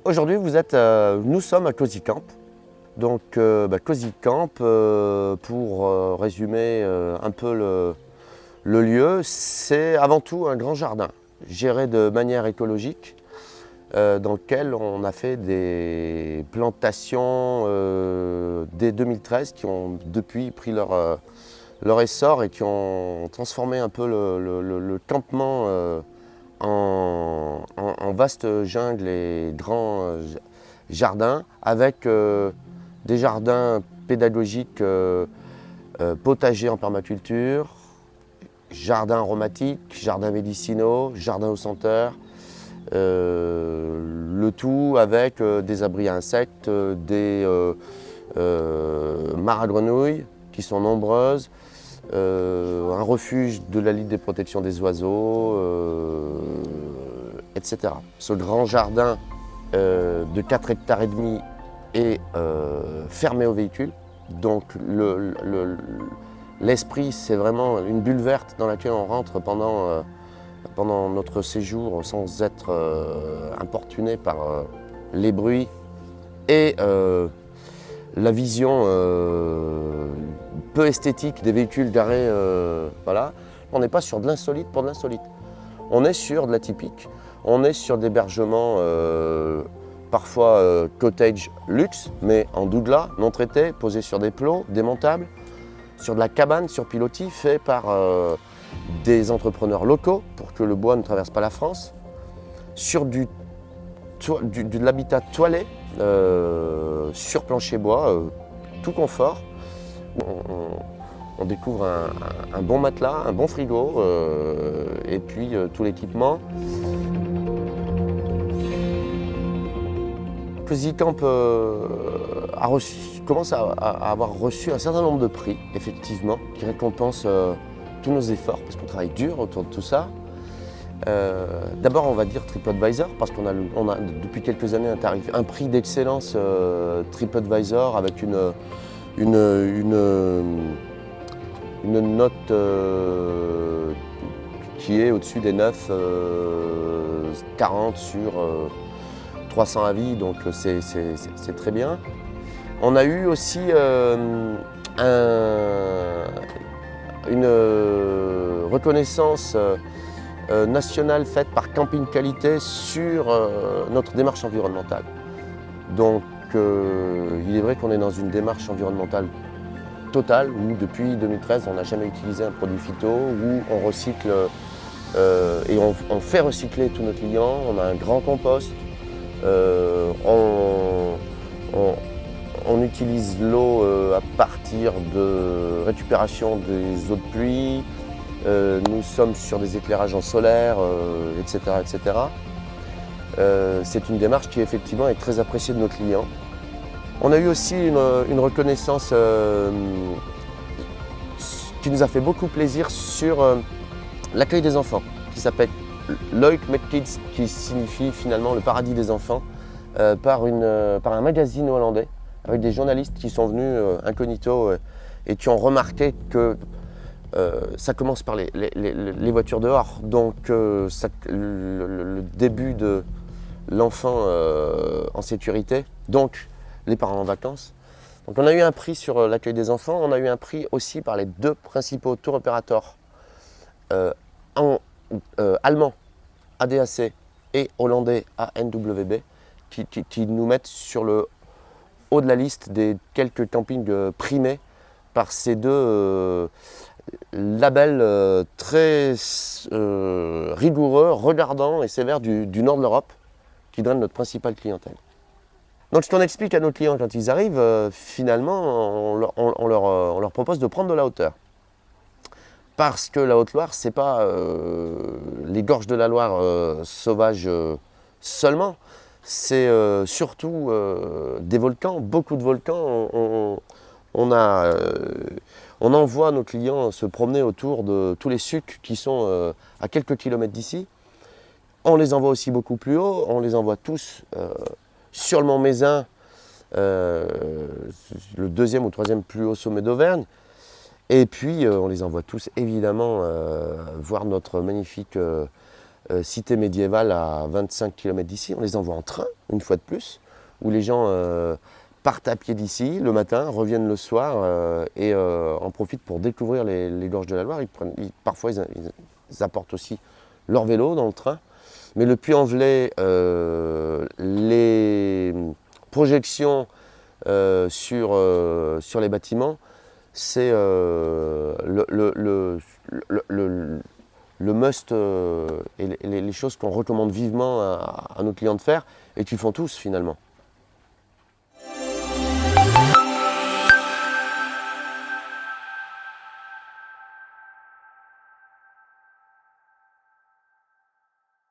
Aujourd'hui, nous sommes à Cozy Camp. Donc, Cozy Camp, pour résumer un peu le lieu, c'est avant tout un grand jardin géré de manière écologique, dans lequel on a fait des plantations dès 2013 qui ont depuis pris leur essor et qui ont transformé un peu le campement en vaste jungle et grands jardins avec des jardins pédagogiques, potagers en permaculture, jardins aromatiques, jardins médicinaux, jardins aux senteurs, le tout avec des abris à insectes, des mares à grenouilles qui sont nombreuses, un refuge de la Ligue des protections des oiseaux, etc. Ce grand jardin de 4 hectares et demi est fermé aux véhicules. Donc l'esprit, c'est vraiment une bulle verte dans laquelle on rentre pendant notre séjour sans être importuné par les bruits et la vision peu esthétique des véhicules garés. Voilà. On n'est pas sur de l'insolite pour de l'insolite. On est sur de l'atypique. On est sur d'hébergements parfois cottage luxe, mais en douglas, non traité, posé sur des plots, démontables, sur de la cabane sur pilotis, fait par des entrepreneurs locaux pour que le bois ne traverse pas la France, sur de l'habitat toilé, sur plancher bois, tout confort. On découvre un bon matelas, un bon frigo et puis tout l'équipement. Cozy Camp commence à avoir reçu un certain nombre de prix, effectivement, qui récompensent tous nos efforts, parce qu'on travaille dur autour de tout ça. D'abord, on va dire TripAdvisor, parce qu'on a depuis quelques années un prix d'excellence TripAdvisor avec une note qui est au-dessus des 9, 40 sur 300 avis, donc c'est très bien. On a eu aussi une reconnaissance nationale faite par Camping Qualité sur notre démarche environnementale. Donc il est vrai qu'on est dans une démarche environnementale totale où depuis 2013 on n'a jamais utilisé un produit phyto, où on recycle et on fait recycler tous nos clients. On a un grand compost, on utilise l'eau à partir de récupération des eaux de pluie. Nous sommes sur des éclairages en solaire, etc. etc. C'est une démarche qui effectivement est très appréciée de nos clients. On a eu aussi une reconnaissance qui nous a fait beaucoup plaisir sur l'accueil des enfants, qui s'appelle Leuk met Kids, qui signifie finalement le paradis des enfants, par un magazine hollandais, avec des journalistes qui sont venus incognito et qui ont remarqué que ça commence par les voitures dehors. Donc le début de l'enfant en sécurité, donc les parents en vacances. Donc on a eu un prix sur l'accueil des enfants, on a eu un prix aussi par les deux principaux tour opérateurs allemands, ADAC, et hollandais, ANWB, qui nous mettent sur le haut de la liste des quelques campings primés par ces deux labels très rigoureux, regardants et sévères du nord de l'Europe, qui drainent notre principale clientèle. Donc ce qu'on explique à nos clients quand ils arrivent, finalement, on leur propose de prendre de la hauteur. Parce que la Haute-Loire, c'est pas les gorges de la Loire sauvages seulement, c'est surtout des volcans, beaucoup de volcans. On envoie nos clients se promener autour de tous les sucs qui sont à quelques kilomètres d'ici. On les envoie aussi beaucoup plus haut, on les envoie tous sur le mont Mézin, le deuxième ou troisième plus haut sommet d'Auvergne. Et puis on les envoie tous évidemment voir notre magnifique cité médiévale à 25 km d'ici. On les envoie en train, une fois de plus, où les gens partent à pied d'ici le matin, reviennent le soir et en profitent pour découvrir les gorges de la Loire. Parfois, ils apportent aussi leur vélo dans le train. Mais le Puy-en-Velay, les projections sur les bâtiments, c'est le must et les choses qu'on recommande vivement à nos clients de faire et qu'ils font tous finalement.